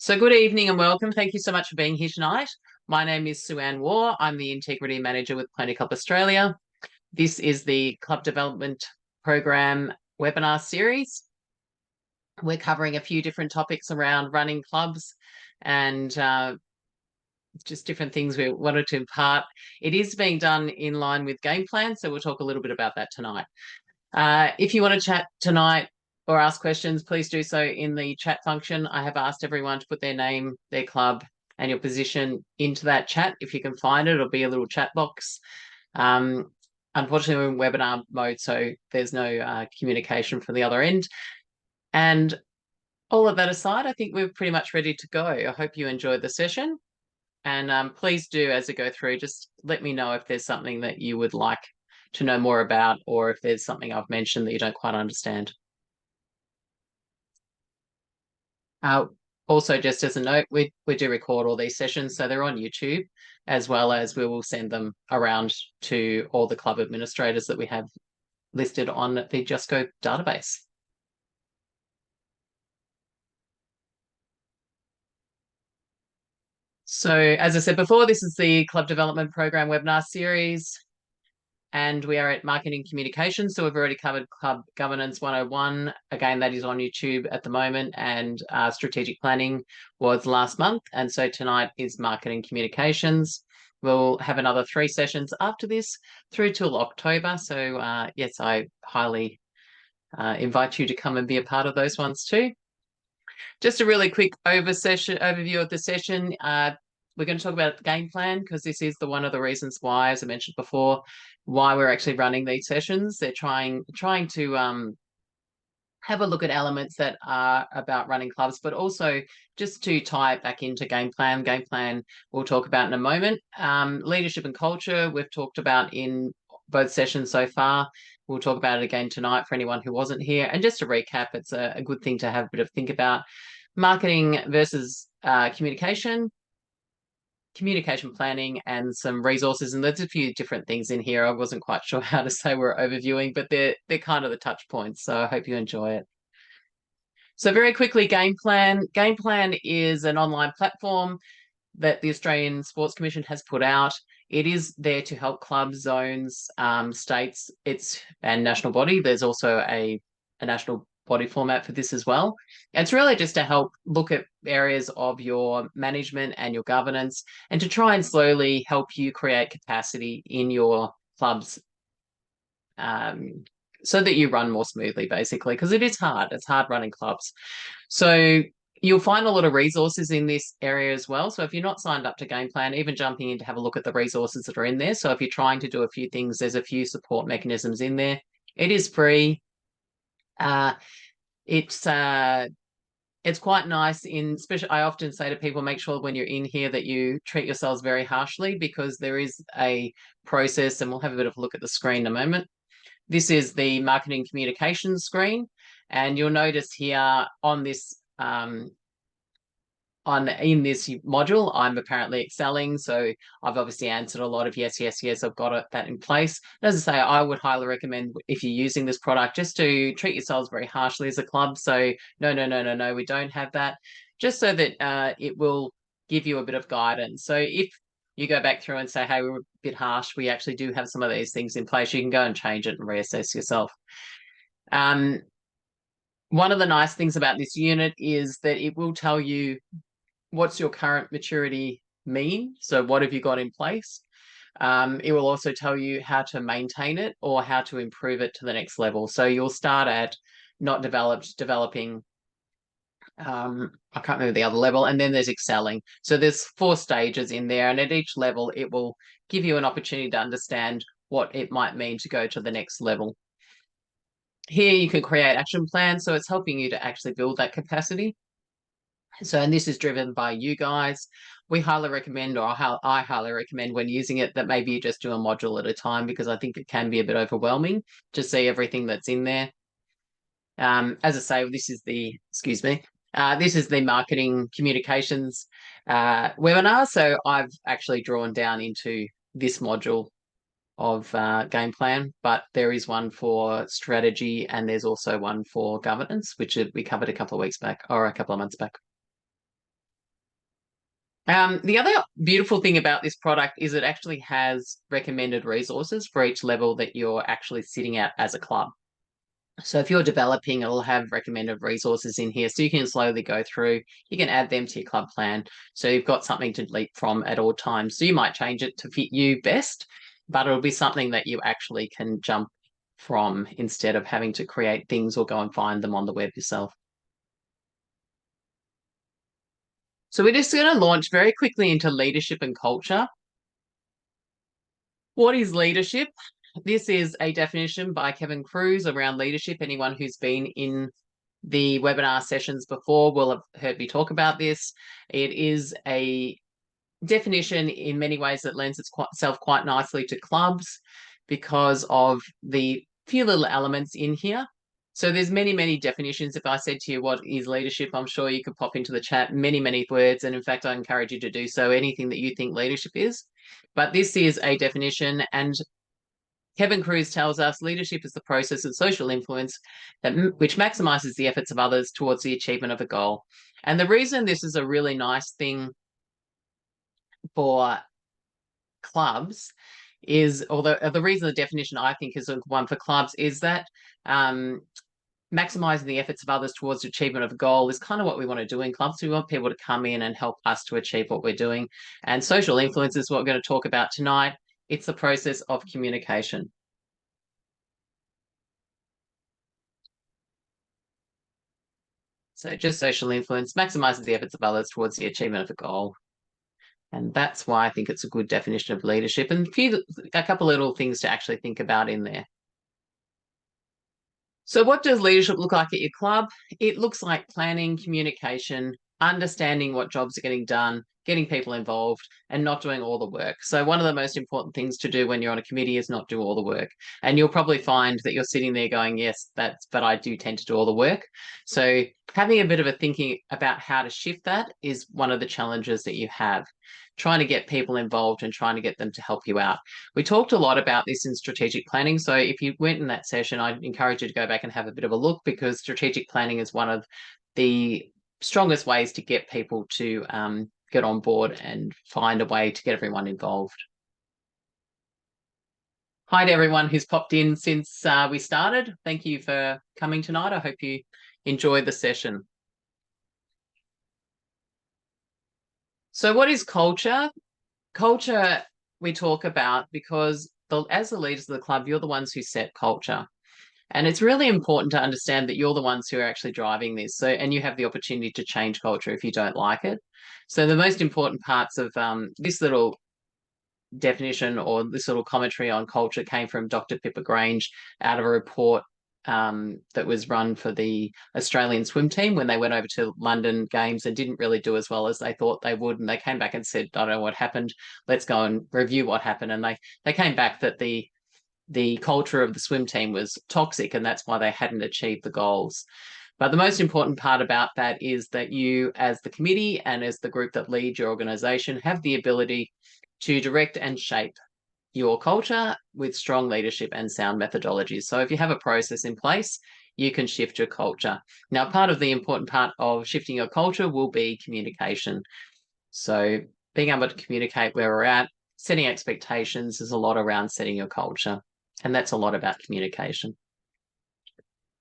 So good evening and welcome. Thank you so much for being here tonight. My name is Sue-Ann Waugh. I'm the Integrity Manager with Plenty Club Australia. This is the Club Development Program webinar series. We're covering a few different topics around running clubs and just different things we wanted to impart. It is being done in line with game plan, so we'll talk a little bit about that tonight. If you want to chat tonight or ask questions, please do so in the chat function. I have asked everyone to put their name, their club, and your position into that chat. If you can find it, it'll be a little chat box. Unfortunately, we're in webinar mode, so there's no communication from the other end. And all of that aside, I think we're pretty much ready to go. I hope you enjoyed the session. And please do, as I go through, just let me know if there's something that you would like to know more about, or if there's something I've mentioned that you don't quite understand. Also, just as a note, we do record all these sessions, so they're on YouTube, as well as we will send them around to all the club administrators that we have listed on the Just Go database. So, as I said before, this is the Club Development Program webinar series, and we are at Marketing Communications. So we've already covered Club Governance 101. Again, that is on YouTube at the moment, and Strategic Planning was last month. And so tonight is Marketing Communications. We'll have another 3 sessions after this through till October. So yes, I highly invite you to come and be a part of those ones too. Just a really quick overview of the session. We're going to talk about the game plan, because this is one of the reasons why, as I mentioned before, why we're actually running these sessions. They're trying to have a look at elements that are about running clubs, but also just to tie it back into game plan. Game plan we'll talk about in a moment. Leadership and culture we've talked about in both sessions so far. We'll talk about it again tonight for anyone who wasn't here. And just to recap, it's a good thing to have a bit of think about. Marketing versus communication planning, and some resources. And there's a few different things in here. I wasn't quite sure how to say we're overviewing, but they're kind of the touch points. So I hope you enjoy it. So very quickly, Game Plan. Game Plan is an online platform that the Australian Sports Commission has put out. It is there to help clubs, zones, states, and national body. There's also a national body format for this as well. It's really just to help look at areas of your management and your governance, and to try and slowly help you create capacity in your clubs, so that you run more smoothly, basically, because it is hard. It's hard running clubs. So you'll find a lot of resources in this area as well. So if you're not signed up to Game Plan, even jumping in to have a look at the resources that are in there. So if you're trying to do a few things, there's a few support mechanisms in there. It is free. It's quite nice. Especially, I often say to people, make sure when you're in here that you treat yourselves very harshly, because there is a process, and we'll have a bit of a look at the screen in a moment. This is the marketing communications screen, and you'll notice here on this in this module, I'm apparently excelling. So I've obviously answered a lot of yes, yes, yes. I've got that in place. And as I say, I would highly recommend, if you're using this product, just to treat yourselves very harshly as a club. So no, we don't have that. Just so that it will give you a bit of guidance. So if you go back through and say, hey, we're a bit harsh, we actually do have some of these things in place, you can go and change it and reassess yourself. One of the nice things about this unit is that it will tell you what's your current maturity mean. So what have you got in place? It will also tell you how to maintain it, or how to improve it to the next level. So you'll start at not developed, developing, I can't remember the other level, and then there's excelling. So there's 4 stages in there, and at each level it will give you an opportunity to understand what it might mean to go to the next level. Here you can create action plans, so it's helping you to actually build that capacity. So, and this is driven by you guys. We highly recommend, or I highly recommend when using it, that maybe you just do a module at a time, because I think it can be a bit overwhelming to see everything that's in there. As I say, this is the marketing communications webinar. So I've actually drawn down into this module of game plan, but there is one for strategy, and there's also one for governance, which we covered a couple of weeks back, or a couple of months back. The other beautiful thing about this product is it actually has recommended resources for each level that you're actually sitting at as a club. So if you're developing, it'll have recommended resources in here. So you can slowly go through, you can add them to your club plan. So you've got something to leap from at all times. So you might change it to fit you best, but it'll be something that you actually can jump from instead of having to create things or go and find them on the web yourself. So we're just going to launch very quickly into leadership and culture. What is leadership? This is a definition by Kevin Cruz around leadership. Anyone who's been in the webinar sessions before will have heard me talk about this. It is a definition in many ways that lends itself quite nicely to clubs because of the few little elements in here. So there's many, many definitions. If I said to you, what is leadership? I'm sure you could pop into the chat many, many words. And in fact, I encourage you to do so, anything that you think leadership is. But this is a definition, and Kevin Cruz tells us leadership is the process of social influence which maximizes the efforts of others towards the achievement of a goal. And the reason this is a really nice thing for clubs is, although the reason the definition I think is one for clubs is that maximizing the efforts of others towards the achievement of a goal is kind of what we want to do in clubs. We want people to come in and help us to achieve what we're doing. And social influence is what we're going to talk about tonight. It's the process of communication. So just social influence maximizes the efforts of others towards the achievement of a goal. And that's why I think it's a good definition of leadership, and a couple of little things to actually think about in there. So what does leadership look like at your club? It looks like planning, communication, understanding what jobs are getting done, getting people involved, and not doing all the work. So one of the most important things to do when you're on a committee is not do all the work. And you'll probably find that you're sitting there going, yes, but I do tend to do all the work. So having a bit of a thinking about how to shift that is one of the challenges that you have. Trying to get people involved and trying to get them to help you out. We talked a lot about this in strategic planning. So if you went in that session, I'd encourage you to go back and have a bit of a look, because strategic planning is one of the strongest ways to get people to get on board and find a way to get everyone involved. Hi to everyone who's popped in since we started. Thank you for coming tonight. I hope you enjoyed the session. So what is culture? Culture we talk about because as the leaders of the club, you're the ones who set culture. And it's really important to understand that you're the ones who are actually driving this. So, and you have the opportunity to change culture if you don't like it. So the most important parts of this little definition or this little commentary on culture came from Dr. Pippa Grange out of a report that was run for the Australian swim team when they went over to London Games and didn't really do as well as they thought they would. And they came back and said, I don't know what happened. Let's go and review what happened. And they came back that the culture of the swim team was toxic, and that's why they hadn't achieved the goals. But the most important part about that is that you, as the committee and as the group that leads your organisation, have the ability to direct and shape your culture with strong leadership and sound methodologies. So if you have a process in place, you can shift your culture. Now, part of the important part of shifting your culture will be communication. So being able to communicate where we're at, setting expectations is a lot around setting your culture. And that's a lot about communication.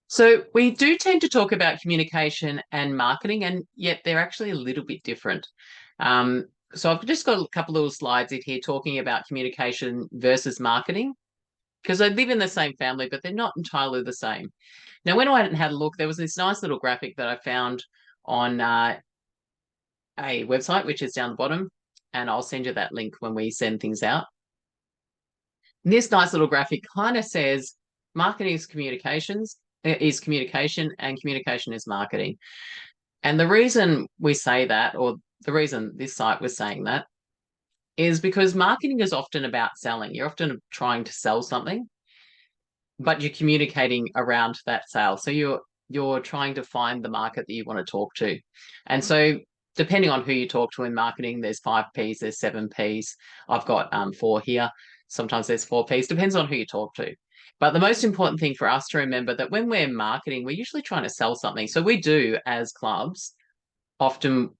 So we do tend to talk about communication and marketing, and yet they're actually a little bit different. So I've just got a couple of little slides in here talking about communication versus marketing, because they live in the same family, but they're not entirely the same. Now, when I went and had a look, there was this nice little graphic that I found on a website, which is down the bottom, and I'll send you that link when we send things out. This nice little graphic kind of says marketing is communication and communication is marketing. And the reason we say that, or the reason this site was saying that, is because marketing is often about selling. You're often trying to sell something, but you're communicating around that sale. So you're trying to find the market that you want to talk to. And so depending on who you talk to in marketing, there's 5 Ps, there's 7 Ps. I've got 4 here. Sometimes there's 4 Ps, depends on who you talk to. But the most important thing for us to remember that when we're marketing, we're usually trying to sell something. So we do, as clubs, often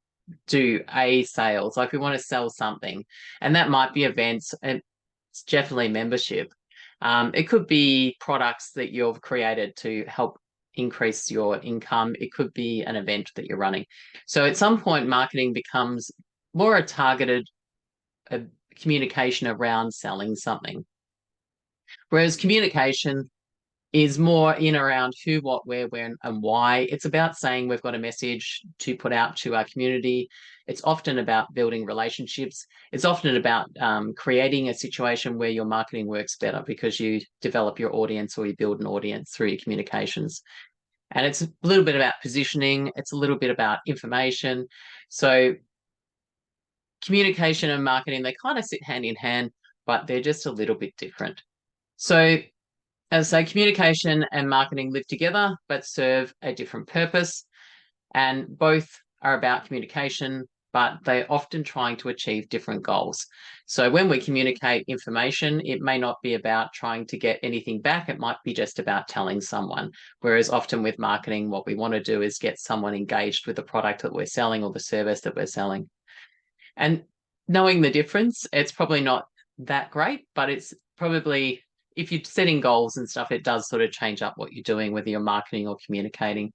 do a sales, like we want to sell something, and that might be events, and it's definitely membership. It could be products that you've created to help increase your income. It could be an event that you're running. So at some point, marketing becomes more a targeted communication around selling something, whereas communication is more in around who, what, where, when, and why. It's about saying we've got a message to put out to our community. It's often about building relationships. It's often about creating a situation where your marketing works better because you develop your audience or you build an audience through your communications. And it's a little bit about positioning. It's a little bit about information. So communication and marketing, they kind of sit hand in hand, but they're just a little bit different. So as I say, communication and marketing live together but serve a different purpose, and both are about communication, but they're often trying to achieve different goals. So when we communicate information, it may not be about trying to get anything back. It might be just about telling someone. Whereas often with marketing, what we want to do is get someone engaged with the product that we're selling or the service that we're selling. And knowing the difference, it's probably not that great, but it's probably, if you're setting goals and stuff, it does sort of change up what you're doing, whether you're marketing or communicating.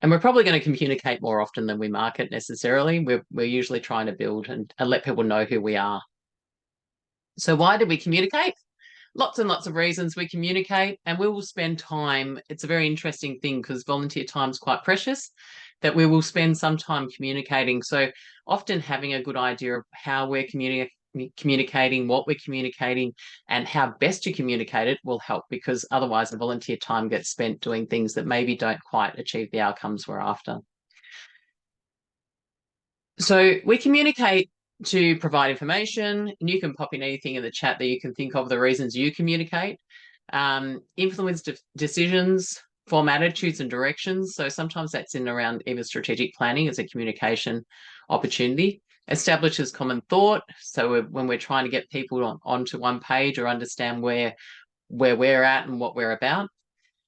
And we're probably going to communicate more often than we market necessarily. We're usually trying to build and let people know who we are. So why do we communicate? Lots and lots of reasons we communicate, and we will spend time. It's a very interesting thing because volunteer time is quite precious, that we will spend some time communicating. So often having a good idea of how we're communicating, what we're communicating, and how best to communicate it will help, because otherwise the volunteer time gets spent doing things that maybe don't quite achieve the outcomes we're after. So we communicate to provide information, and you can pop in anything in the chat that you can think of the reasons you communicate. Influence decisions, form attitudes and directions. So sometimes that's in around even strategic planning as a communication opportunity. Establishes common thought. So when we're trying to get people onto one page or understand where we're at and what we're about.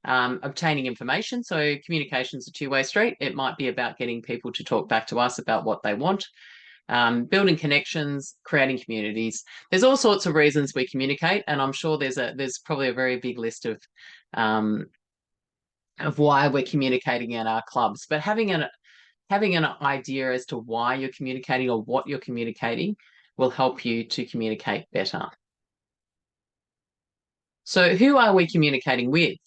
Obtaining information. So communication's a two-way street. It might be about getting people to talk back to us about what they want. Building connections, creating communities. There's all sorts of reasons we communicate, and I'm sure there's probably a very big list of why we're communicating in our clubs. But having an idea as to why you're communicating or what you're communicating will help you to communicate better. So who are we communicating with?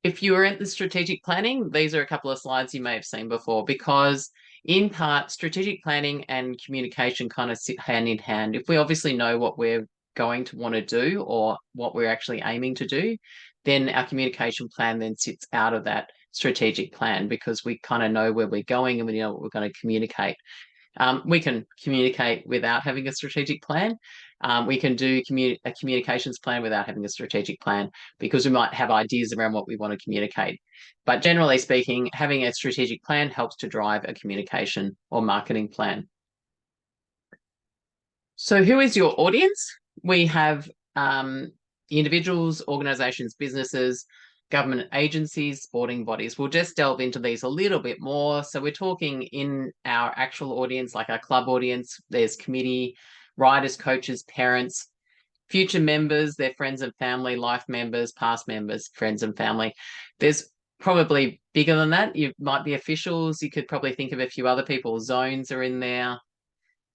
If you were at the strategic planning, these are a couple of slides you may have seen before, because in part, strategic planning and communication kind of sit hand in hand. If we obviously know what we're going to want to do or what we're actually aiming to do, then our communication plan then sits out of that strategic plan, because we kind of know where we're going and we know what we're going to communicate. We can communicate without having a strategic plan. We can do a communications plan without having a strategic plan, because we might have ideas around what we want to communicate. But generally speaking, having a strategic plan helps to drive a communication or marketing plan. So who is your audience? We have individuals, organisations, businesses, government agencies, sporting bodies. We'll just delve into these a little bit more. So we're talking in our actual audience, like our club audience, there's committee, riders, coaches, parents, future members, their friends and family, life members, past members, friends and family. There's probably bigger than that. You might be officials. You could probably think of a few other people. Zones are in there.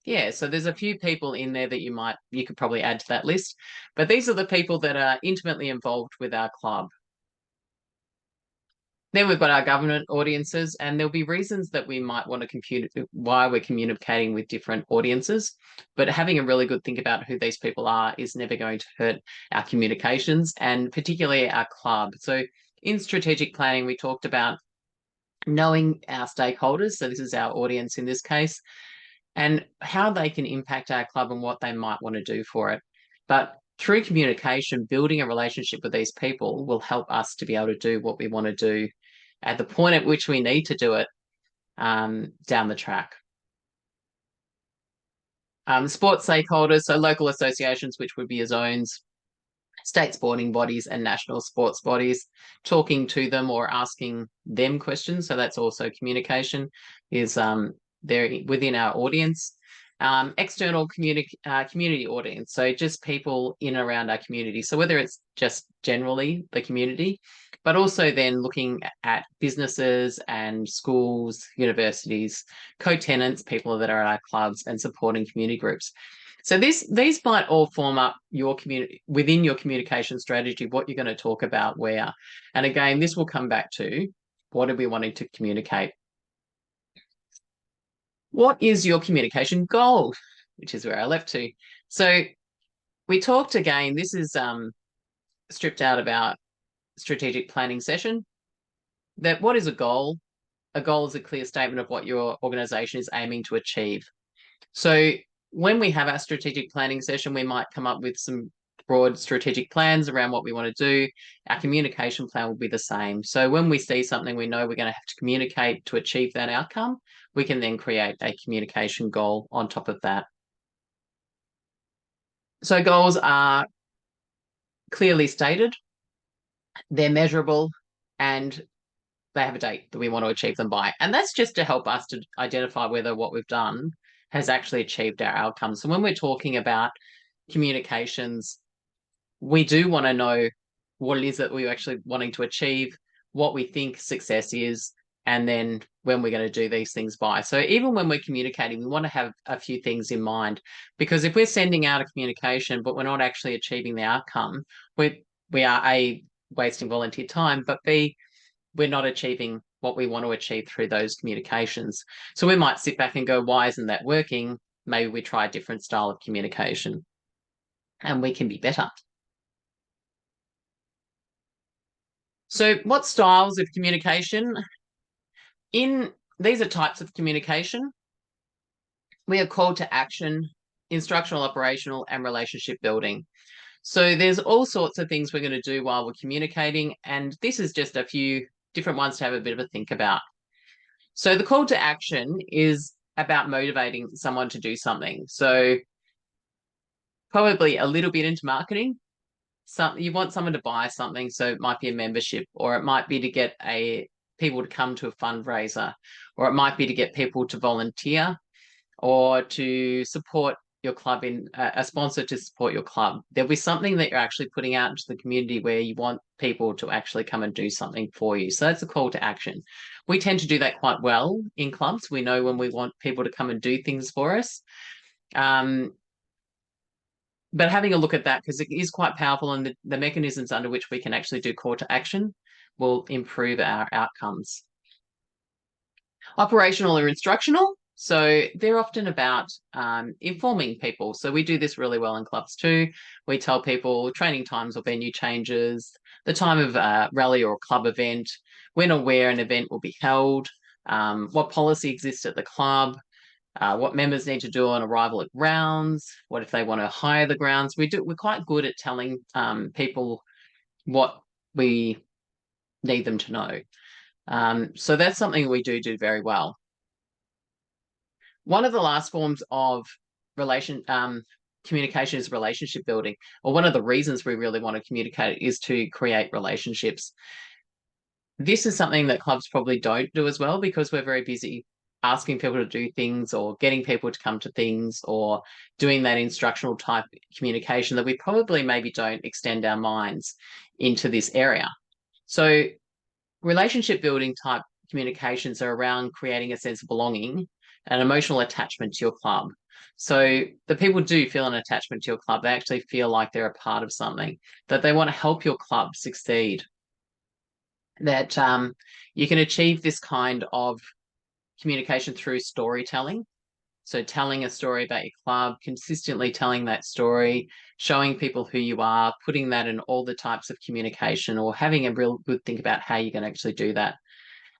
Yeah, so there's a few people in there that you could probably add to that list. But these are the people that are intimately involved with our club. Then we've got our government audiences, and there'll be reasons that we might want to compute why we're communicating with different audiences. But having a really good think about who these people are is never going to hurt our communications, and particularly our club. So in strategic planning, we talked about knowing our stakeholders. So this is our audience in this case, and how they can impact our club and what they might want to do for it. But through communication, building a relationship with these people will help us to be able to do what we want to do at the point at which we need to do it down the track. Sports stakeholders, so local associations, which would be your zones, state sporting bodies and national sports bodies, talking to them or asking them questions. So that's also communication, is they're within our audience. External community audience, so just people in and around our community. So whether it's just generally the community, but also then looking at businesses and schools, universities, co-tenants, people that are at our clubs, and supporting community groups. So these might all form up your community within your communication strategy, what you're going to talk about where. And again, this will come back to what are we wanting to communicate? What is your communication goal? Which is where I left to. So we talked again, this is stripped out of our strategic planning session, that what is a goal? A goal is a clear statement of what your organisation is aiming to achieve. So when we have our strategic planning session, we might come up with some broad strategic plans around what we want to do. Our communication plan will be the same. So when we see something we know we're going to have to communicate to achieve that outcome, we can then create a communication goal on top of that. So goals are clearly stated, they're measurable, and they have a date that we want to achieve them by. And that's just to help us to identify whether what we've done has actually achieved our outcomes. So when we're talking about communications, we do want to know what it is that we're actually wanting to achieve, what we think success is, and then when we're going to do these things by. So even when we're communicating, we want to have a few things in mind, because if we're sending out a communication but we're not actually achieving the outcome, we are A, wasting volunteer time, but B, we're not achieving what we want to achieve through those communications. So we might sit back and go, why isn't that working? Maybe we try a different style of communication and we can be better. So what styles of communication? These are types of communication. We have call to action, instructional, operational, and relationship building. So there's all sorts of things we're going to do while we're communicating, and this is just a few different ones to have a bit of a think about. So the call to action is about motivating someone to do something. So probably a little bit into marketing. You want someone to buy something, so it might be a membership, or it might be to get people to come to a fundraiser, or it might be to get people to volunteer, or to support your club in a sponsor to support your club. There'll be something that you're actually putting out into the community where you want people to actually come and do something for you. So that's a call to action. We tend to do that quite well in clubs. We know when we want people to come and do things for us. But having a look at that, because it is quite powerful, and the mechanisms under which we can actually do call to action will improve our outcomes. Operational or instructional. So they're often about informing people. So we do this really well in clubs too. We tell people training times or venue changes, the time of rally or club event, when or where an event will be held, what policy exists at the club, what members need to do on arrival at grounds, what if they want to hire the grounds. We're quite good at telling people what we need them to know. So that's something we do very well. One of the last forms of communication is relationship building, or one of the reasons we really want to communicate is to create relationships. This is something that clubs probably don't do as well, because we're very busy asking people to do things or getting people to come to things or doing that instructional type communication, that we probably maybe don't extend our minds into this area. So relationship building type communications are around creating a sense of belonging and emotional attachment to your club. So the people do feel an attachment to your club. They actually feel like they're a part of something, that they want to help your club succeed, that you can achieve this kind of communication through storytelling. So telling a story about your club, consistently telling that story, showing people who you are, putting that in all the types of communication, or having a real good think about how you can actually do that.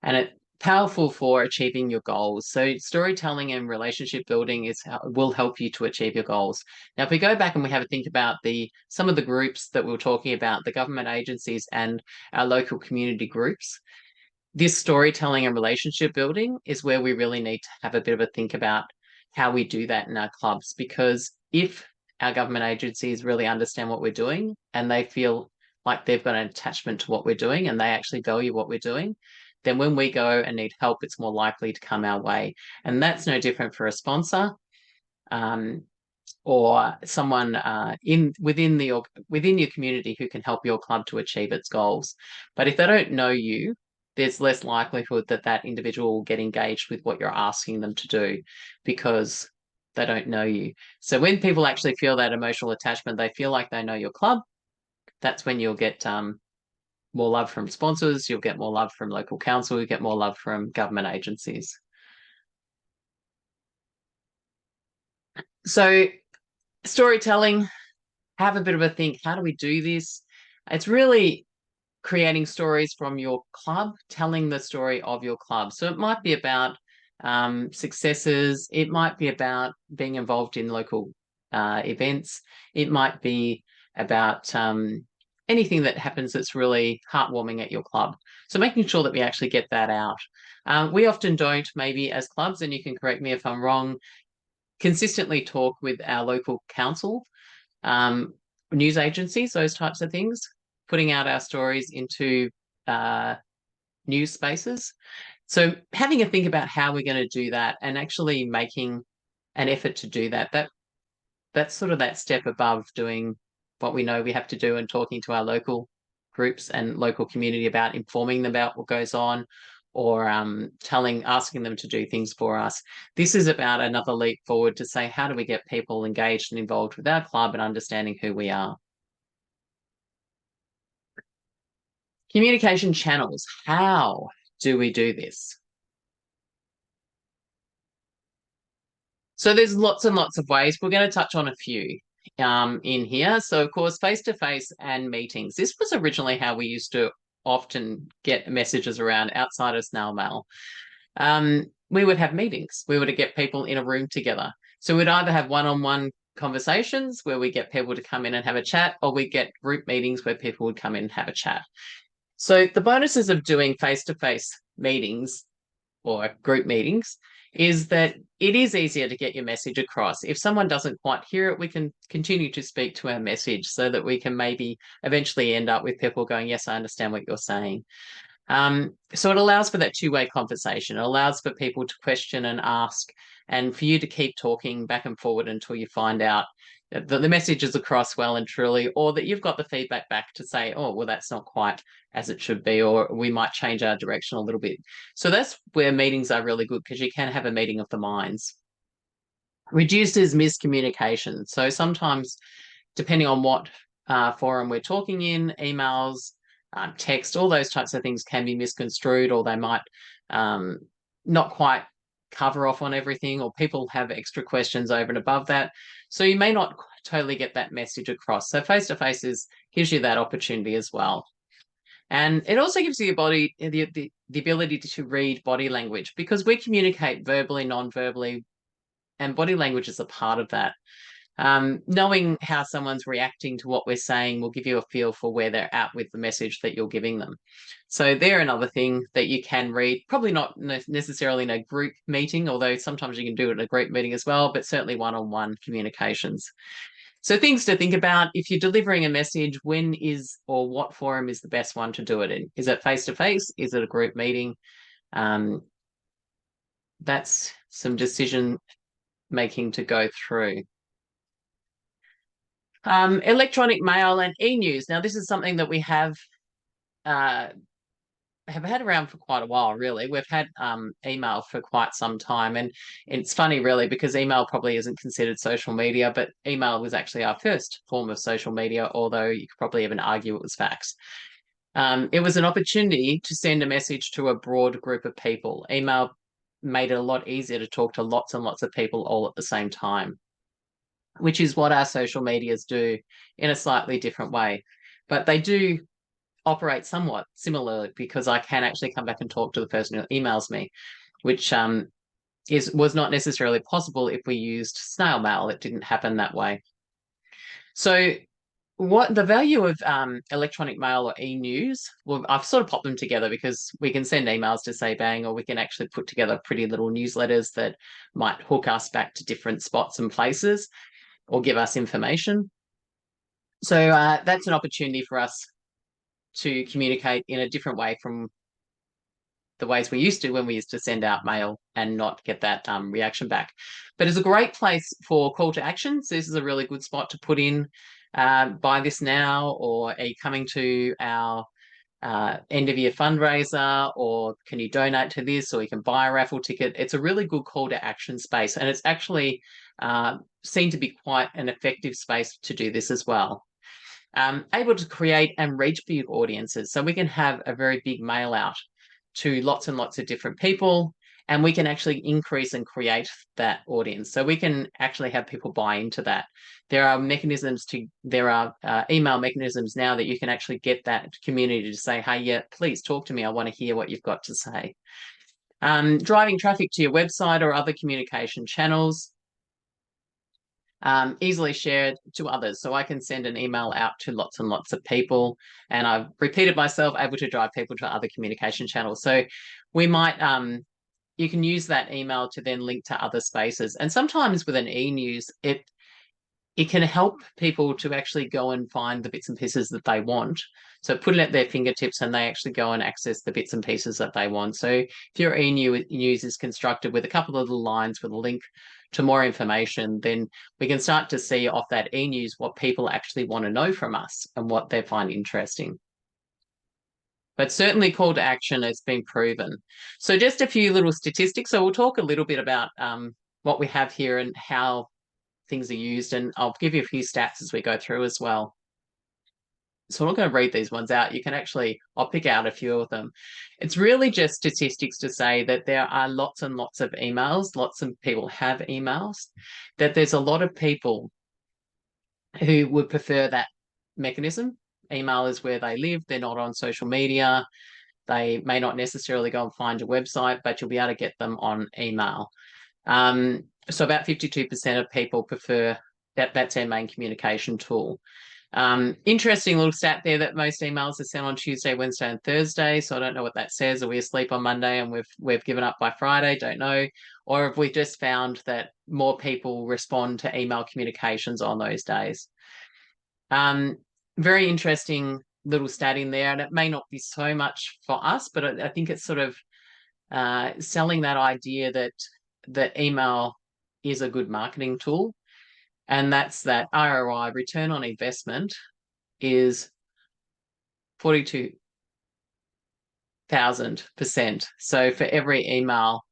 And it's powerful for achieving your goals. So storytelling and relationship building will help you to achieve your goals. Now, if we go back and we have a think about some of the groups that we were talking about, the government agencies and our local community groups, this storytelling and relationship building is where we really need to have a bit of a think about how we do that in our clubs. Because if our government agencies really understand what we're doing and they feel like they've got an attachment to what we're doing and they actually value what we're doing, then when we go and need help, it's more likely to come our way. And that's no different for a sponsor. Or someone within your community who can help your club to achieve its goals. But if they don't know you, there's less likelihood that that individual will get engaged with what you're asking them to do because they don't know you. So when people actually feel that emotional attachment, they feel like they know your club. That's when you'll get more love from sponsors, you'll get more love from local council, you get more love from government agencies. So storytelling, have a bit of a think. How do we do this? It's really creating stories from your club, telling the story of your club. So it might be about successes. It might be about being involved in local events. It might be about anything that happens that's really heartwarming at your club. So making sure that we actually get that out. We often don't, maybe as clubs, and you can correct me if I'm wrong, consistently talk with our local council, news agencies, those types of things, putting out our stories into news spaces. So having a think about how we're going to do that and actually making an effort to do that's sort of that step above doing what we know we have to do and talking to our local groups and local community about informing them about what goes on or asking them to do things for us. This is about another leap forward to say, how do we get people engaged and involved with our club and understanding who we are? Communication channels. How do we do this? So there's lots and lots of ways. We're going to touch on a few in here. So, of course, face-to-face and meetings. This was originally how we used to often get messages around outside of snail mail. We would have meetings. We would get people in a room together. So we'd either have one-on-one conversations where we get people to come in and have a chat, or we get group meetings where people would come in and have a chat. So the bonuses of doing face-to-face meetings or group meetings is that it is easier to get your message across. If someone doesn't quite hear it, we can continue to speak to our message so that we can maybe eventually end up with people going, yes, I understand what you're saying. So it allows for that two-way conversation. It allows for people to question and ask and for you to keep talking back and forward until you find out that the message is across well and truly, or that you've got the feedback back to say, oh, well, that's not quite as it should be, or we might change our direction a little bit. So that's where meetings are really good because you can have a meeting of the minds. Reduces miscommunication. So sometimes, depending on what forum we're talking in, emails, text, all those types of things can be misconstrued, or they might not quite cover off on everything, or people have extra questions over and above that. So you may not totally get that message across. So face-to-face gives you that opportunity as well. And it also gives you the ability to read body language because we communicate verbally, non-verbally, and body language is a part of that. Knowing how someone's reacting to what we're saying will give you a feel for where they're at with the message that you're giving them. So they're another thing that you can read, probably not necessarily in a group meeting, although sometimes you can do it in a group meeting as well, but certainly one-on-one communications. So things to think about, if you're delivering a message, when is or what forum is the best one to do it in? Is it face-to-face? Is it a group meeting? That's some decision making to go through. Electronic mail and e-news. Now, this is something that we have had around for quite a while, really. We've had email for quite some time. And it's funny, really, because email probably isn't considered social media, but email was actually our first form of social media, although you could probably even argue it was fax. It was an opportunity to send a message to a broad group of people. Email made it a lot easier to talk to lots and lots of people all at the same time, which is what our social medias do in a slightly different way. But they do operate somewhat similarly because I can actually come back and talk to the person who emails me, which was not necessarily possible if we used snail mail. It didn't happen that way. So what the value of electronic mail or e-news, well, I've sort of popped them together because we can send emails to say bang, or we can actually put together pretty little newsletters that might hook us back to different spots and places. or give us information. So that's an opportunity for us to communicate in a different way from the ways we used to when we used to send out mail and not get that reaction back. But it's a great place for call to actions. This is a really good spot to put in buy this now, or are you coming to our end of year fundraiser, or can you donate to this, or you can buy a raffle ticket. It's a really good call to action space, and it's actually seen to be quite an effective space to do this as well. Able to create and reach big audiences. So we can have a very big mail out to lots and lots of different people, and we can actually increase and create that audience. So we can actually have people buy into that. There are email mechanisms now that you can actually get that community to say, hey, yeah, please talk to me. I want to hear what you've got to say. Driving traffic to your website or other communication channels. Easily shared to others. So I can send an email out to lots and lots of people, and I've repeated myself, able to drive people to other communication channels. So we might, you can use that email to then link to other spaces. And sometimes with an e-news, it can help people to actually go and find the bits and pieces that they want. So put it at their fingertips and they actually go and access the bits and pieces that they want. So if your e-news is constructed with a couple of little lines with a link to more information, then we can start to see off that e-news what people actually want to know from us and what they find interesting. But certainly call to action has been proven. So just a few little statistics. So we'll talk a little bit about what we have here and how things are used, and I'll give you a few stats as we go through as well. So I'm not going to read these ones out. You can actually, I'll pick out a few of them. It's really just statistics to say that there are lots and lots of emails, lots of people have emails, that there's a lot of people who would prefer that mechanism. Email is where they live, they're not on social media, they may not necessarily go and find your website, but you'll be able to get them on email. So about 52% of people prefer that, that's their main communication tool. Interesting little stat there that most emails are sent on Tuesday, Wednesday, and Thursday. So I don't know what that says. Are we asleep on Monday and we've given up by Friday? Don't know. Or have we just found that more people respond to email communications on those days? Very interesting little stat in there, and it may not be so much for us, but I think it's sort of selling that idea that email is a good marketing tool, and that's that ROI, return on investment, is 42,000%. So for every email,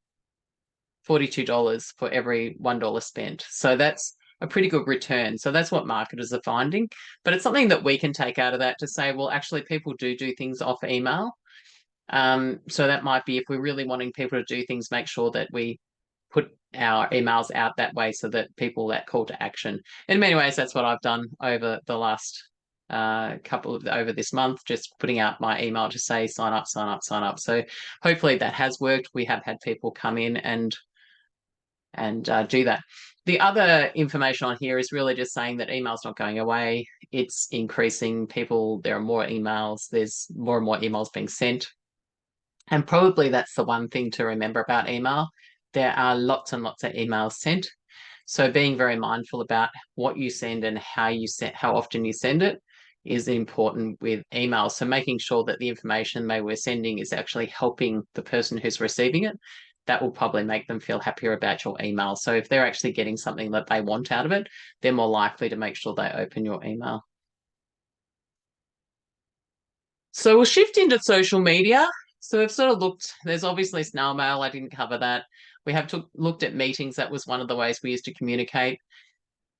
$42 for every $1 spent. So that's a pretty good return. So that's what marketers are finding. But it's something that we can take out of that to say, well, actually, people do things off email. So that might be, if we're really wanting people to do things, make sure that we put our emails out that way so that people, that call to action. In many ways, that's what I've done over the last over this month, just putting out my email to say sign up, sign up, sign up. So hopefully that has worked. We have had people come in and do that. The other information on here is really just saying that email's not going away. It's increasing. People, there are more emails. There's more and more emails being sent. And probably that's the one thing to remember about email. There are lots and lots of emails sent. So being very mindful about what you send and how often you send it is important with email. So making sure that the information we're sending is actually helping the person who's receiving it, that will probably make them feel happier about your email. So if they're actually getting something that they want out of it, they're more likely to make sure they open your email. So we'll shift into social media. So we've sort of looked, there's obviously snail mail. I didn't cover that. We have looked at meetings. That was one of the ways we used to communicate.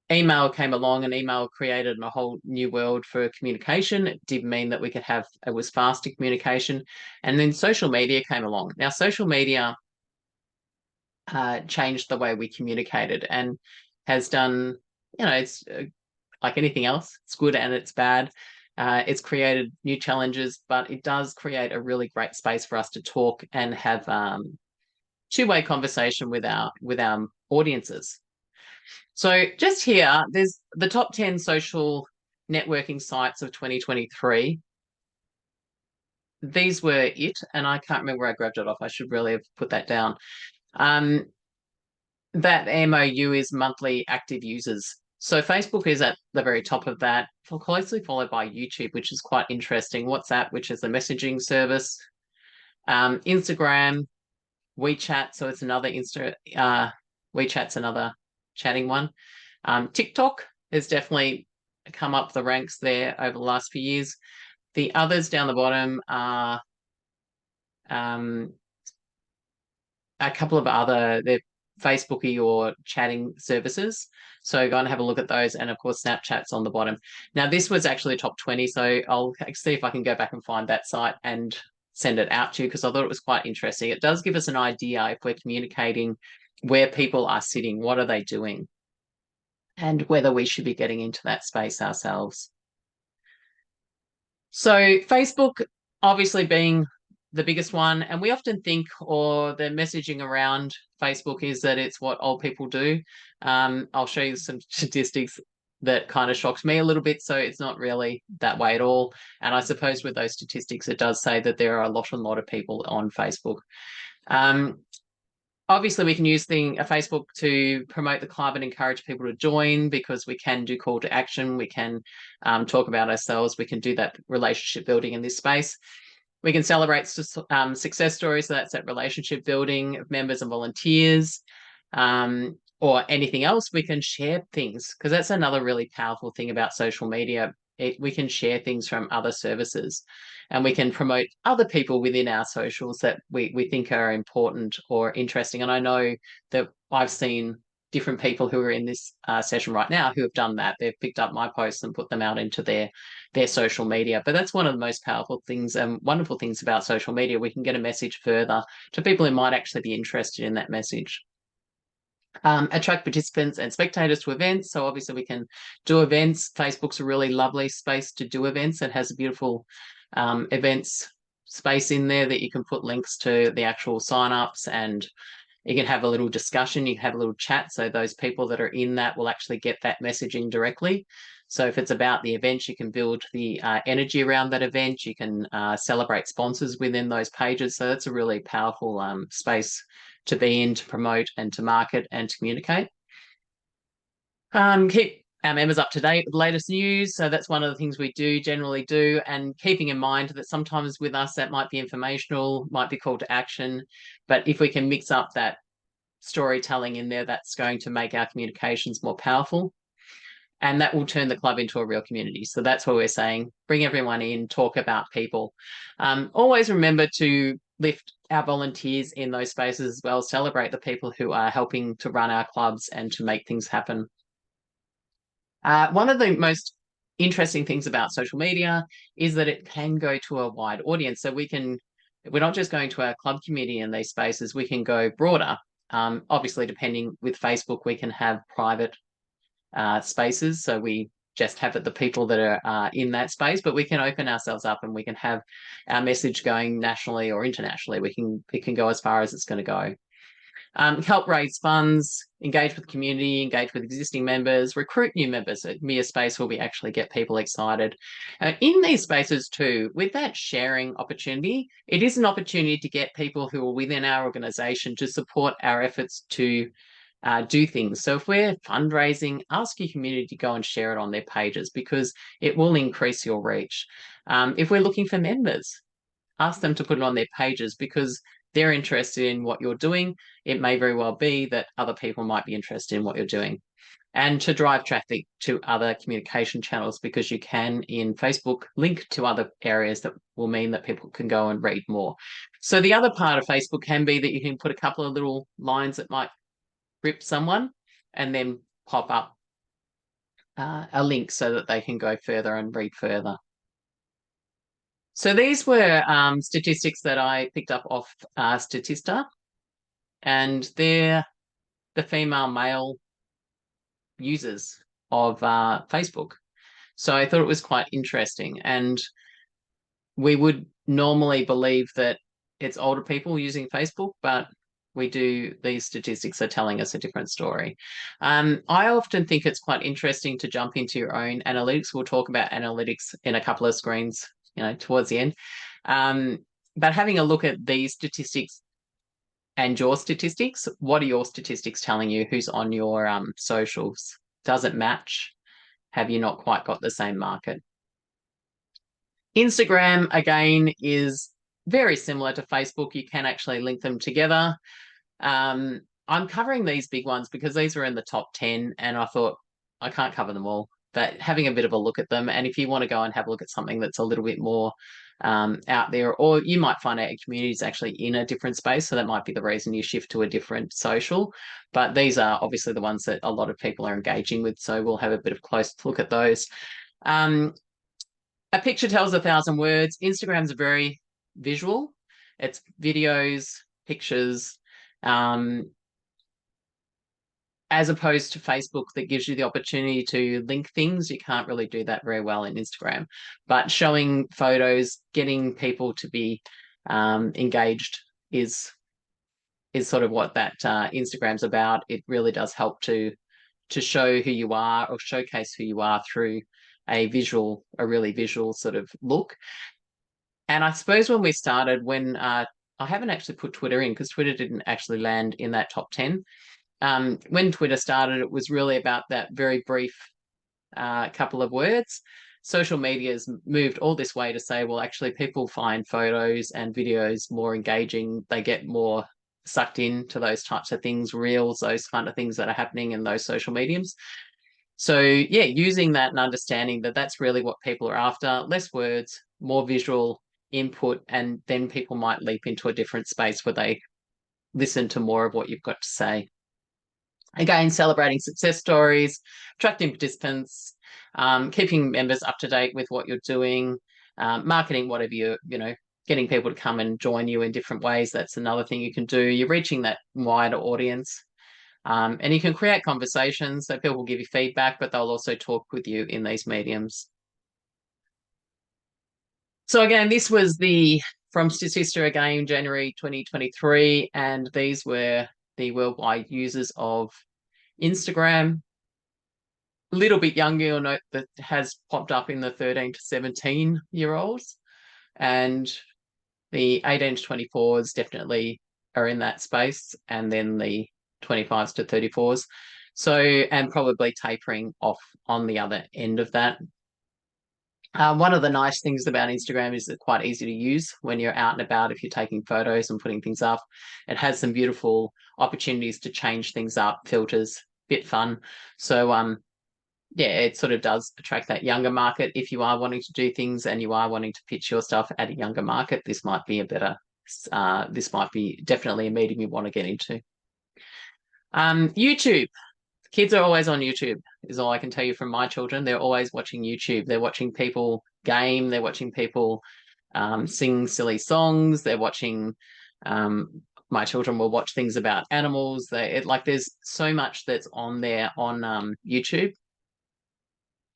Email came along, and email created a whole new world for communication. It did mean that it was faster communication. And then social media came along. Now, social media changed the way we communicated and has done, it's like anything else, it's good and it's bad. It's created new challenges, but it does create a really great space for us to talk and have two-way conversation with our audiences. So just here, there's the top 10 social networking sites of 2023. These were it, and I can't remember where I grabbed it off. I should really have put that down. That MOU is monthly active users. So Facebook is at the very top of that, closely followed by YouTube, which is quite interesting. WhatsApp, which is a messaging service. Instagram, WeChat, so it's another WeChat's another chatting one. TikTok has definitely come up the ranks there over the last few years. The others down the bottom are a couple of other they're Facebooky or chatting services. So go and have a look at those. And of course, Snapchat's on the bottom. Now, this was actually top 20. So I'll see if I can go back and find that site and send it out to you because I thought it was quite interesting. It does give us an idea if we're communicating where people are sitting, what are they doing, and whether we should be getting into that space ourselves. So Facebook obviously being the biggest one, and we often think, or the messaging around Facebook is that it's what old people do. I'll show you some statistics that kind of shocks me a little bit. So it's not really that way at all. And I suppose with those statistics, it does say that there are a lot of people on Facebook. Obviously, we can use Facebook to promote the club and encourage people to join because we can do call to action. We can talk about ourselves. We can do that relationship building in this space. We can celebrate success stories. So that's that relationship building of members and volunteers, or anything else. We can share things because that's another really powerful thing about social media. We can share things from other services, and we can promote other people within our socials that we think are important or interesting. And I know that I've seen different people who are in this session right now who have done that. They've picked up my posts and put them out into their social media. But that's one of the most powerful things and wonderful things about social media. We can get a message further to people who might actually be interested in that message. Attract participants and spectators to events. So obviously we can do events. Facebook's a really lovely space to do events. It has a beautiful events space in there that you can put links to the actual sign-ups, and you can have a little discussion, you can have a little chat. So those people that are in that will actually get that messaging directly. So if it's about the event, you can build the energy around that event. You can celebrate sponsors within those pages. So that's a really powerful space to be in, to promote and to market and to communicate. Keep our members up to date with the latest news. So that's one of the things we generally do, and keeping in mind that sometimes with us that might be informational, might be call to action, but if we can mix up that storytelling in there, that's going to make our communications more powerful, and that will turn the club into a real community. So that's what we're saying. Bring everyone in, talk about people. Always remember to lift our volunteers in those spaces as well, celebrate the people who are helping to run our clubs and to make things happen. One of the most interesting things about social media is that it can go to a wide audience. So we're not just going to our club community in these spaces, we can go broader. Obviously, depending with Facebook, we can have private spaces. So we just have the people that are in that space, but we can open ourselves up and we can have our message going nationally or internationally. It can go as far as it's going to go. Help raise funds, engage with the community, engage with existing members, recruit new members. So be a space where we actually get people excited. In these spaces too, with that sharing opportunity, it is an opportunity to get people who are within our organisation to support our efforts to do things. So if we're fundraising, ask your community to go and share it on their pages because it will increase your reach. If we're looking for members, ask them to put it on their pages because they're interested in what you're doing. It may very well be that other people might be interested in what you're doing. And to drive traffic to other communication channels, because you can in Facebook link to other areas that will mean that people can go and read more. So the other part of Facebook can be that you can put a couple of little lines that might grip someone and then pop up a link so that they can go further and read further. So these were statistics that I picked up off Statista, and they're the female male users of Facebook. So I thought it was quite interesting, and we would normally believe that it's older people using Facebook, but these statistics are telling us a different story. I often think it's quite interesting to jump into your own analytics. We'll talk about analytics in a couple of screens, towards the end. But having a look at these statistics and your statistics, what are your statistics telling you? Who's on your socials? doesn't match, have you not quite got the same market? Instagram, again, is very similar to Facebook. You can actually link them together. I'm covering these big ones because these are in the top 10, and I thought I can't cover them all, but having a bit of a look at them. And if you want to go and have a look at something that's a little bit more out there, or you might find out your community is actually in a different space. So that might be the reason you shift to a different social. But these are obviously the ones that a lot of people are engaging with. So we'll have a bit of a close look at those. A picture tells 1,000 words. Instagram's very visual. It's videos, pictures, as opposed to Facebook that gives you the opportunity to link things. You can't really do that very well in Instagram. But showing photos, getting people to be engaged is sort of what that Instagram's about. It really does help to show who you are or showcase who you are through a really visual sort of look. And I suppose when we started, when I haven't actually put Twitter in because Twitter didn't actually land in that top 10. When Twitter started, it was really about that very brief couple of words. Social media has moved all this way to say, well, actually, people find photos and videos more engaging. They get more sucked into those types of things, reels, those kind of things that are happening in those social mediums. So, yeah, using that and understanding that that's really what people are after, less words, more visual input, and then people might leap into a different space where they listen to more of what you've got to say. Again, celebrating success stories, attracting participants, keeping members up to date with what you're doing, marketing whatever getting people to come and join you in different ways. That's another thing you can do. You're reaching that wider audience. And you can create conversations so people will give you feedback, but they'll also talk with you in these mediums. So again, this was from Statista again, January 2023, and these were the worldwide users of Instagram. A little bit younger, you'll note that has popped up in the 13 to 17-year-olds, and the 18 to 24s definitely are in that space, and then the 25s to 34s. So, and probably tapering off on the other end of that. One of the nice things about Instagram is it's quite easy to use when you're out and about. If you're taking photos and putting things up, it has some beautiful opportunities to change things up, filters, bit fun. So, yeah, it sort of does attract that younger market. If you are wanting to do things and you are wanting to pitch your stuff at a younger market, this might be this might be definitely a medium you want to get into. YouTube. Kids are always on YouTube, is all I can tell you from my children. They're always watching YouTube. They're watching people game. They're watching people sing silly songs. They're watching. My children will watch things about animals. There's so much that's on there on YouTube,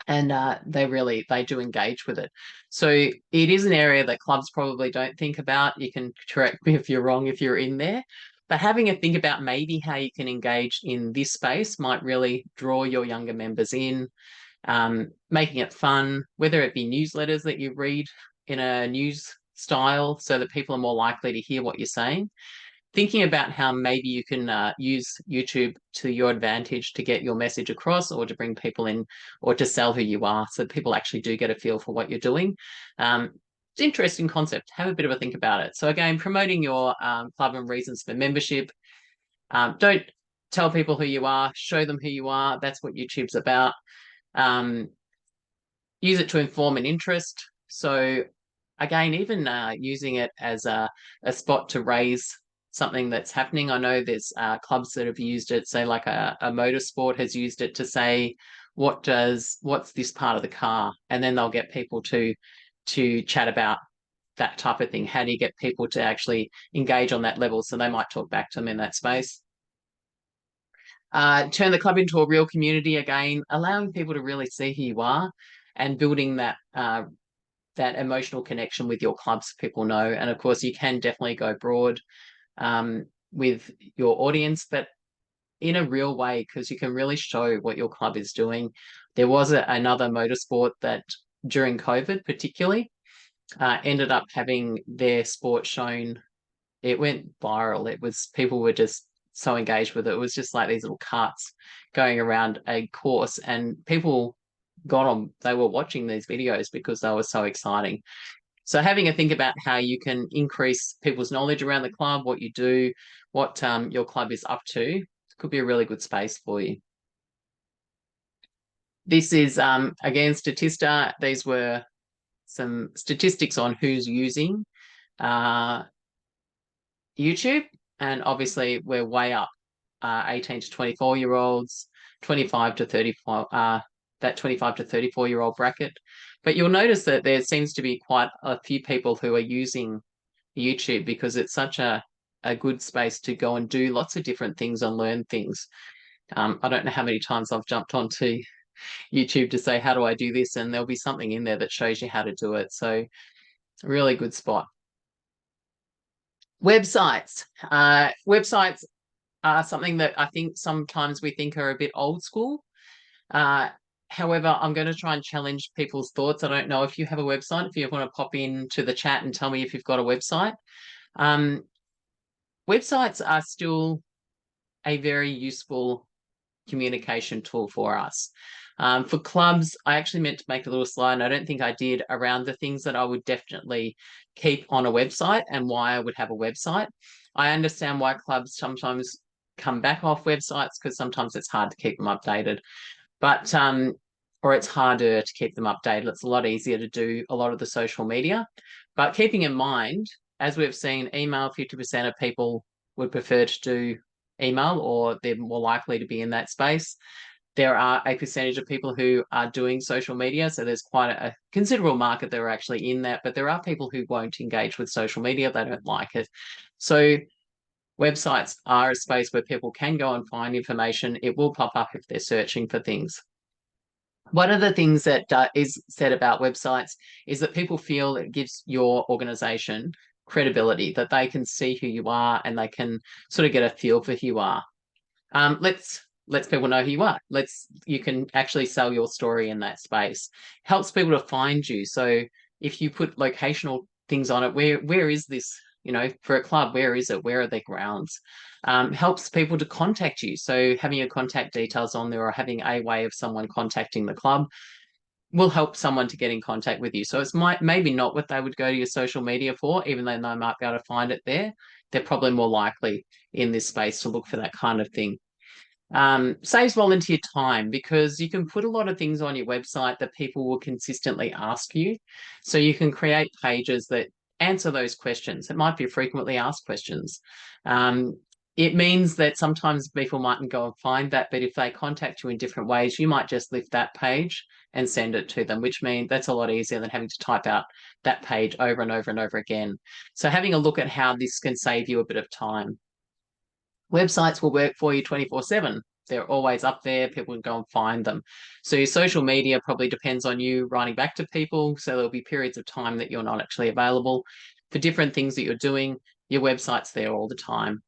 and they do engage with it. So it is an area that clubs probably don't think about. You can correct me if you're wrong if you're in there. But having a think about maybe how you can engage in this space might really draw your younger members in, making it fun, whether it be newsletters that you read in a news style so that people are more likely to hear what you're saying. Thinking about how maybe you can use YouTube to your advantage to get your message across or to bring people in or to sell who you are so that people actually do get a feel for what you're doing. It's an interesting concept. Have a bit of a think about it. So again, promoting your club and reasons for membership. Don't tell people who you are, show them who you are. That's what YouTube's about. Use it to inform an interest. So again, even using it as a spot to raise something that's happening. I know there's clubs that have used it, say like a motorsport has used it to say, what's this part of the car? And then they'll get people to chat about that type of thing. How do you get people to actually engage on that level? So they might talk back to them in that space. Turn the club into a real community again, allowing people to really see who you are and building that emotional connection with your club so people know. And of course, you can definitely go broad with your audience, but in a real way, because you can really show what your club is doing. There was another motorsport that during COVID particularly ended up having their sport shown. It went viral. People were just so engaged with it. It was just like these little carts going around a course, and people got on, they were watching these videos because they were so exciting. So having a think about how you can increase people's knowledge around the club, what you do, what your club is up to, could be a really good space for you. This is, again, Statista. These were some statistics on who's using uh, YouTube. And obviously, we're way up 18 to 24-year-olds, 25 to 34, that 25 to 34-year-old bracket. But you'll notice that there seems to be quite a few people who are using YouTube because it's such a good space to go and do lots of different things and learn things. I don't know how many times I've jumped onto YouTube to say, how do I do this? And there'll be something in there that shows you how to do it. So really good spot. Websites. Websites are something that I think sometimes we think are a bit old school. However, I'm going to try and challenge people's thoughts. I don't know if you have a website. If you want to pop into the chat and tell me if you've got a website. Websites are still a very useful communication tool for us. For clubs, I actually meant to make a little slide, and I don't think I did, around the things that I would definitely keep on a website and why I would have a website. I understand why clubs sometimes come back off websites because sometimes it's hard to keep them updated, but or it's harder to keep them updated. It's a lot easier to do a lot of the social media. But keeping in mind, as we've seen, email, 50% of people would prefer to do email, or they're more likely to be in that space. There are a percentage of people who are doing social media. So there's quite a considerable market that are actually in that, but there are people who won't engage with social media. They don't like it. So websites are a space where people can go and find information. It will pop up if they're searching for things. One of the things that is said about websites is that people feel it gives your organization credibility, that they can see who you are and they can sort of get a feel for who you are. Let's people know who you are. You can actually sell your story in that space. Helps people to find you. So if you put locational things on it, where is this? You know, for a club, where is it? Where are their grounds? Helps people to contact you. So having your contact details on there, or having a way of someone contacting the club, will help someone to get in contact with you. So it's maybe not what they would go to your social media for, even though they might be able to find it there. They're probably more likely in this space to look for that kind of thing. Saves volunteer time because you can put a lot of things on your website that people will consistently ask you. So you can create pages that answer those questions. It might be frequently asked questions. It means that sometimes people mightn't go and find that, but if they contact you in different ways, you might just lift that page and send it to them, which means that's a lot easier than having to type out that page over and over and over again. So having a look at how this can save you a bit of time. Websites will work for you 24/7. They're always up there. People can go and find them. So your social media probably depends on you writing back to people. So there'll be periods of time that you're not actually available for different things that you're doing. Your website's there all the time.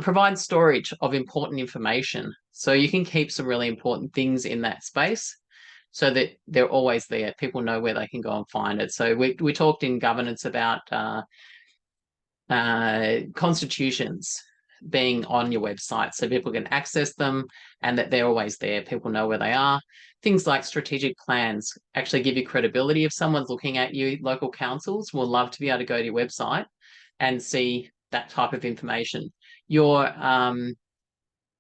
Provide storage of important information. So you can keep some really important things in that space so that they're always there. People know where they can go and find it. So we talked in governance about constitutions being on your website so people can access them and that they're always there. People know where they are. Things like strategic plans actually give you credibility. If someone's looking at you, local councils will love to be able to go to your website and see that type of information. Your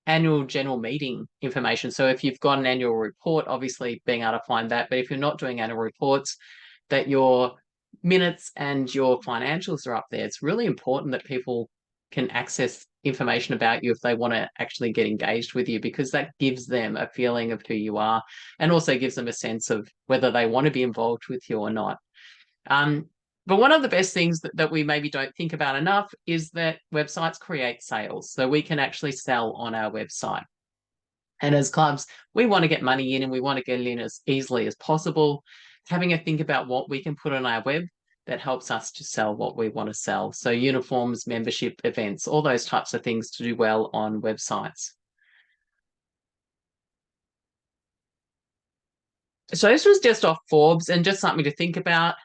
annual general meeting information. So if you've got an annual report, obviously being able to find that. But if you're not doing annual reports, that your minutes and your financials are up there. It's really important that people can access information about you if they want to actually get engaged with you, because that gives them a feeling of who you are and also gives them a sense of whether they want to be involved with you or not. But one of the best things that we maybe don't think about enough is that websites create sales. So we can actually sell on our website. And as clubs, we want to get money in and we want to get it in as easily as possible. Having a think about what we can put on our web that helps us to sell what we want to sell. So uniforms, membership events, all those types of things to do well on websites. So this was just off Forbes and just something to think about.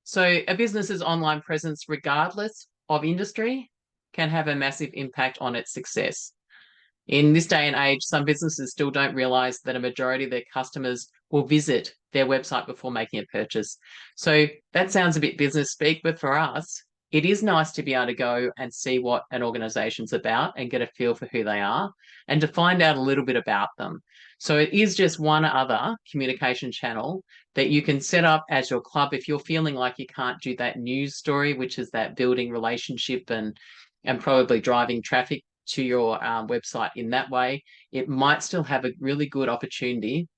So a business's online presence, regardless of industry, can have a massive impact on its success. In this day and age, some businesses still don't realize that a majority of their customers will visit their website before making a purchase. So that sounds a bit business speak, but for us, it is nice to be able to go and see what an organization's about and get a feel for who they are and to find out a little bit about them. So it is just one other communication channel that you can set up as your club if you're feeling like you can't do that news story, which is that building relationship and probably driving traffic to your website in that way. It might still have a really good opportunity.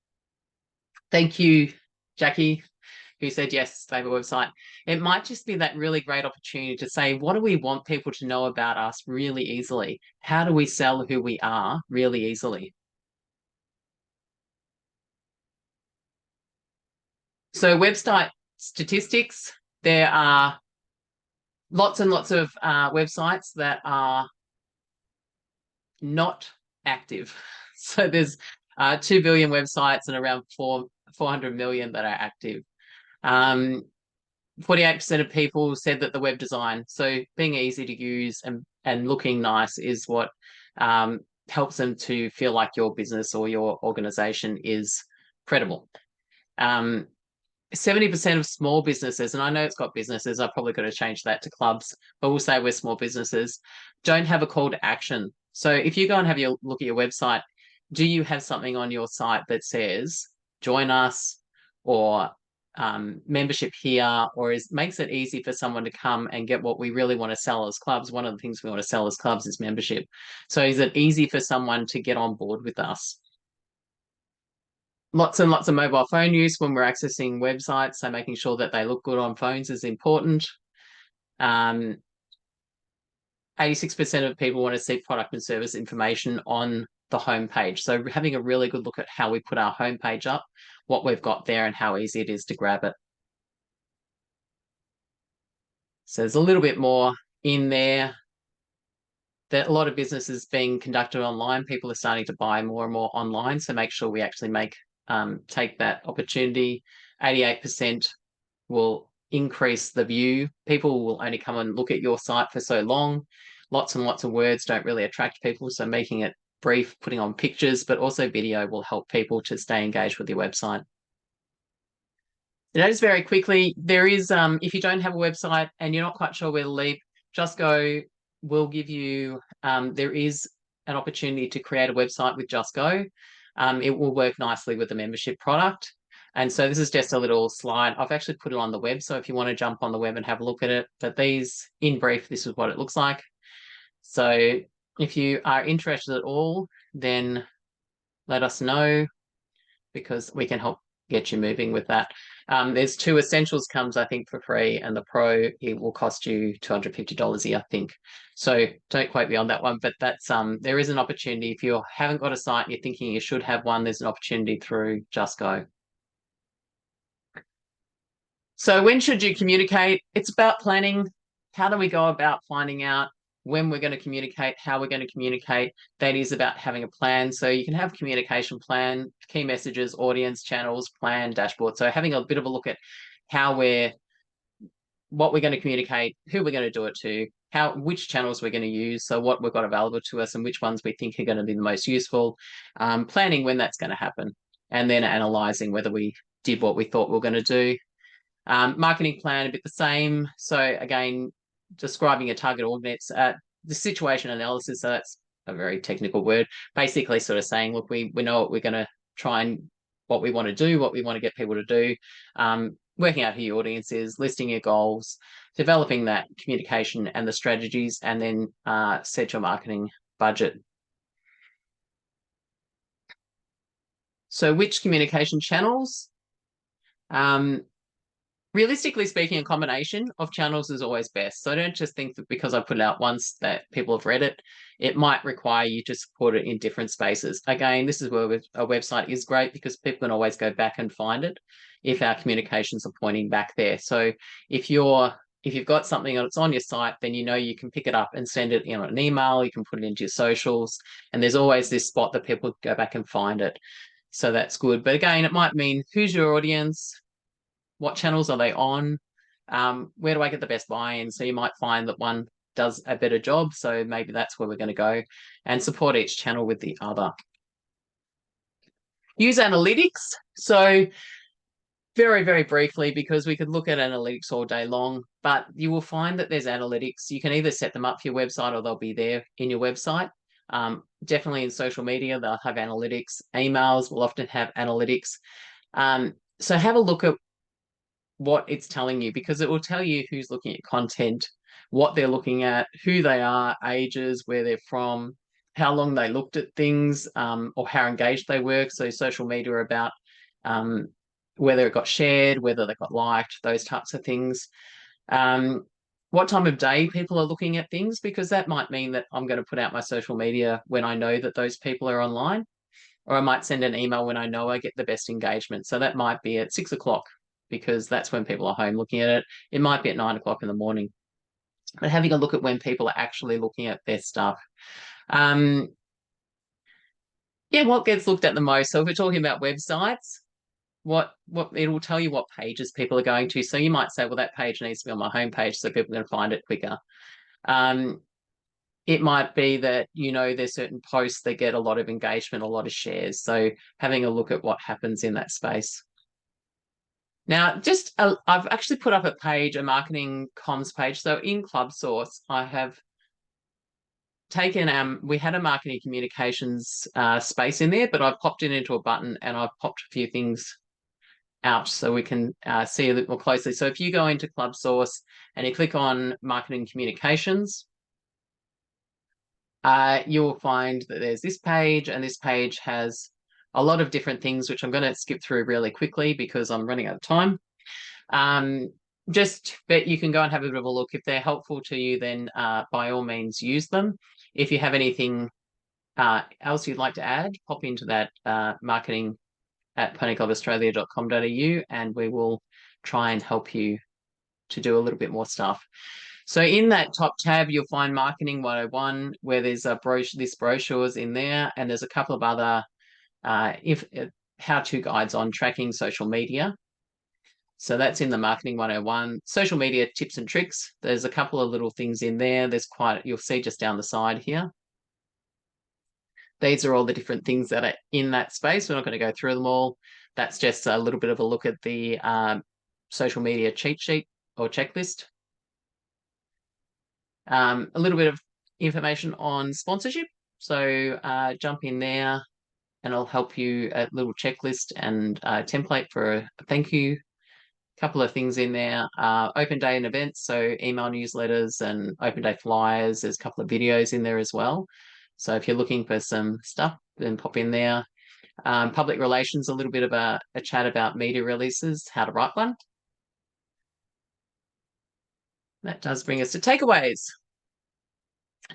Thank you, Jackie, who said yes, save a website. It might just be that really great opportunity to say, what do we want people to know about us really easily? How do we sell who we are really easily? So website statistics, there are lots and lots of websites that are not active. So there's 2 billion websites and around 400 million that are active. 48% of people said that the web design, so being easy to use and looking nice, is what helps them to feel like your business or your organization is credible. 70% of small businesses, and I know it's got businesses, I've probably got to change that to clubs, but we'll say we're small businesses, don't have a call to action. So if you go and have a look at your website, do you have something on your site that says join us or membership here, or makes it easy for someone to come and get what we really want to sell as clubs? One of the things we want to sell as clubs is membership. So is it easy for someone to get on board with us? Lots and lots of mobile phone use when we're accessing websites, so making sure that they look good on phones is important. 86% of people want to see product and service information on the homepage. So having a really good look at how we put our homepage up, what we've got there and how easy it is to grab it. So there's a little bit more in there. That a lot of businesses being conducted online. People are starting to buy more and more online. So make sure we actually take that opportunity. 88% will increase the view. People will only come and look at your site for so long. Lots and lots of words don't really attract people. So making it brief, putting on pictures, but also video will help people to stay engaged with your website. Notice very quickly, there is, if you don't have a website and you're not quite sure where to leap, Just Go will give you, there is an opportunity to create a website with Just Go. It will work nicely with the membership product. And so this is just a little slide. I've actually put it on the web. So if you want to jump on the web and have a look at it, but these, in brief, this is what it looks like. So if you are interested at all, then let us know because we can help get you moving with that. There's 2 essentials comes, I think, for free, and the pro, it will cost you $250 a year, I think. So don't quote me on that one, but that's there is an opportunity. If you haven't got a site and you're thinking you should have one, there's an opportunity through Just Go. So when should you communicate? It's about planning. How do we go about finding out when we're going to communicate, how we're going to communicate? That is about having a plan. So you can have communication plan, key messages, audience, channels, plan, dashboard. So having a bit of a look at what we're going to communicate, who we're going to do it to, which channels we're going to use, so what we've got available to us and which ones we think are going to be the most useful, planning when that's going to happen, and then analysing whether we did what we thought we were going to do. Marketing plan, a bit the same. So again, describing a target audience, the situation analysis, so that's a very technical word, basically sort of saying, look, we know what we're going to try and what we want to do, what we want to get people to do, working out who your audience is, listing your goals, developing that communication and the strategies, and then set your marketing budget. So which communication channels? Realistically speaking, a combination of channels is always best. So don't just think that because I put it out once that people have read it. It might require you to support it in different spaces. Again, this is where a website is great because people can always go back and find it if our communications are pointing back there. So if you've got something that's on your site, then you know you can pick it up and send it in an email, you can put it into your socials, and there's always this spot that people go back and find it. So that's good. But again, it might mean who's your audience, what channels are they on? Where do I get the best buy-in? So you might find that one does a better job. So maybe that's where we're going to go, and support each channel with the other. Use analytics. So very, very briefly, because we could look at analytics all day long, but you will find that there's analytics. You can either set them up for your website or they'll be there in your website. Definitely in social media, they'll have analytics. Emails will often have analytics. So have a look at what it's telling you, because it will tell you who's looking at content, what they're looking at, who they are, ages, where they're from, how long they looked at things, or how engaged they were. So social media are about whether it got shared, whether they got liked, those types of things. What time of day people are looking at things, because that might mean that I'm going to put out my social media when I know that those people are online, or I might send an email when I know I get the best engagement. So that might be at 6 o'clock, because that's when people are home looking at it. It might be at 9 o'clock in the morning. But having a look at when people are actually looking at their stuff. Yeah, what gets looked at the most? So if we're talking about websites, what it will tell you what pages people are going to. So you might say, well, that page needs to be on my homepage so people can find it quicker. It might be that, there's certain posts that get a lot of engagement, a lot of shares. So having a look at what happens in that space. Now, I've actually put up a marketing comms page. So in ClubSource, I have taken, we had a marketing communications space in there, but I've popped it into a button and I've popped a few things out so we can see a little more closely. So if you go into ClubSource and you click on marketing communications, you'll find that there's this page, and this page has a lot of different things, which I'm going to skip through really quickly because I'm running out of time. But you can go and have a bit of a look. If they're helpful to you, then by all means use them. If you have anything else you'd like to add, pop into that marketing at ponyclubaustralia.com.au, and we will try and help you to do a little bit more stuff. So in that top tab, you'll find Marketing 101, where there's this brochure's in there, and there's a couple of other how-to guides on tracking social media. So that's in the Marketing 101. Social media tips and tricks. There's a couple of little things in there. You'll see just down the side here. These are all the different things that are in that space. We're not going to go through them all. That's just a little bit of a look at the social media cheat sheet or checklist. A little bit of information on sponsorship. So jump in there and I'll help you a little checklist and a template for a thank you. A couple of things in there. Open day and events, so email newsletters and open day flyers. There's a couple of videos in there as well. So if you're looking for some stuff, then pop in there. Public relations, a little bit of a chat about media releases, how to write one. That does bring us to takeaways.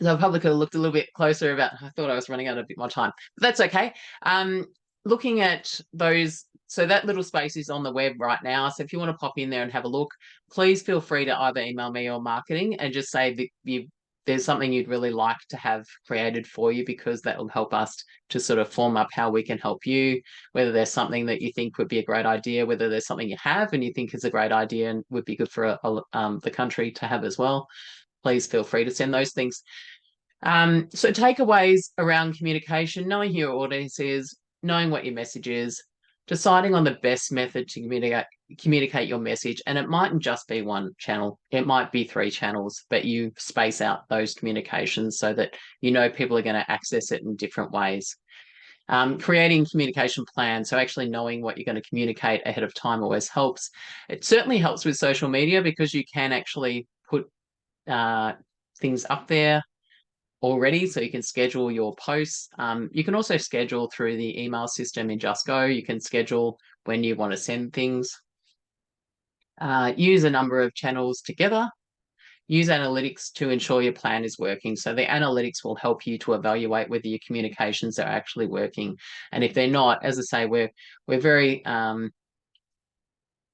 So I probably could have looked a little bit closer I thought I was running out of a bit more time, but that's okay. Looking at those, so that little space is on the web right now. So if you want to pop in there and have a look, please feel free to either email me or marketing and just say that there's something you'd really like to have created for you, because that will help us to sort of form up how we can help you, whether there's something that you think would be a great idea, whether there's something you have and you think is a great idea and would be good for the country to have as well. Please feel free to send those things. So takeaways around communication: knowing who your audience is, knowing what your message is, deciding on the best method to communicate your message. And it mightn't just be one channel. It might be 3 channels, but you space out those communications so that people are going to access it in different ways. Creating communication plans, so actually knowing what you're going to communicate ahead of time always helps. It certainly helps with social media because you can actually put things up there already, so you can schedule your posts. You can also schedule through the email system in Just Go. You can schedule when you want to send things. Use a number of channels together. Use analytics to ensure your plan is working. So the analytics will help you to evaluate whether your communications are actually working. And if they're not, as I say, we're very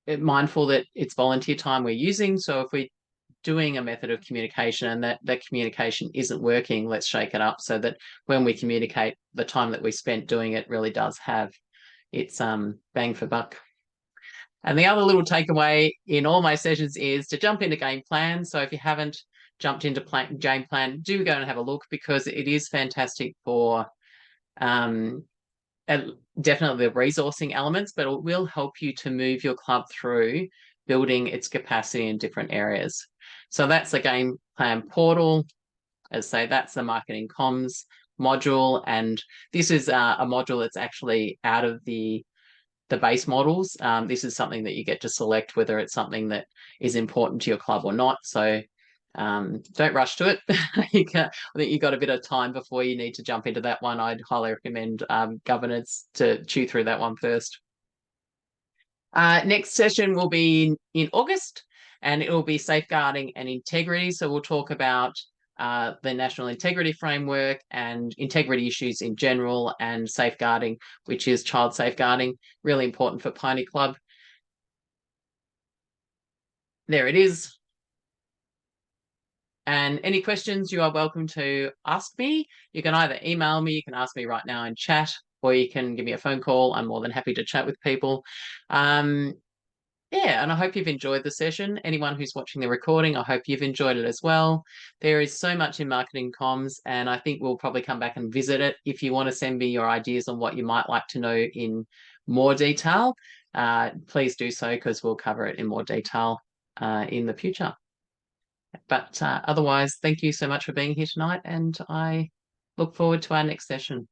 mindful that it's volunteer time we're using. So if we're doing a method of communication and that communication isn't working, let's shake it up so that when we communicate, the time that we spent doing it really does have its bang for buck. And the other little takeaway in all my sessions is to jump into game plan. So if you haven't jumped into Game Plan, do go and have a look, because it is fantastic for um, definitely the resourcing elements, but it will help you to move your club through building its capacity in different areas. So that's the Game Plan portal. As I say, that's the marketing comms module, and this is a module that's actually out of the base models. This is something that you get to select whether it's something that is important to your club or not. So don't rush to it. I think you got a bit of time before you need to jump into that one. I'd highly recommend governance to chew through that one first. Next session will be in August, and it will be safeguarding and integrity. So we'll talk about the National Integrity Framework and integrity issues in general, and safeguarding, which is child safeguarding, really important for Pioneer Club. There it is. And any questions, you are welcome to ask me. You can either email me, you can ask me right now in chat, or you can give me a phone call. I'm more than happy to chat with people. Yeah, and I hope you've enjoyed the session. Anyone who's watching the recording, I hope you've enjoyed it as well. There is so much in marketing comms, and I think we'll probably come back and visit it. If you want to send me your ideas on what you might like to know in more detail, please do so, because we'll cover it in more detail in the future. But otherwise, thank you so much for being here tonight, and I look forward to our next session.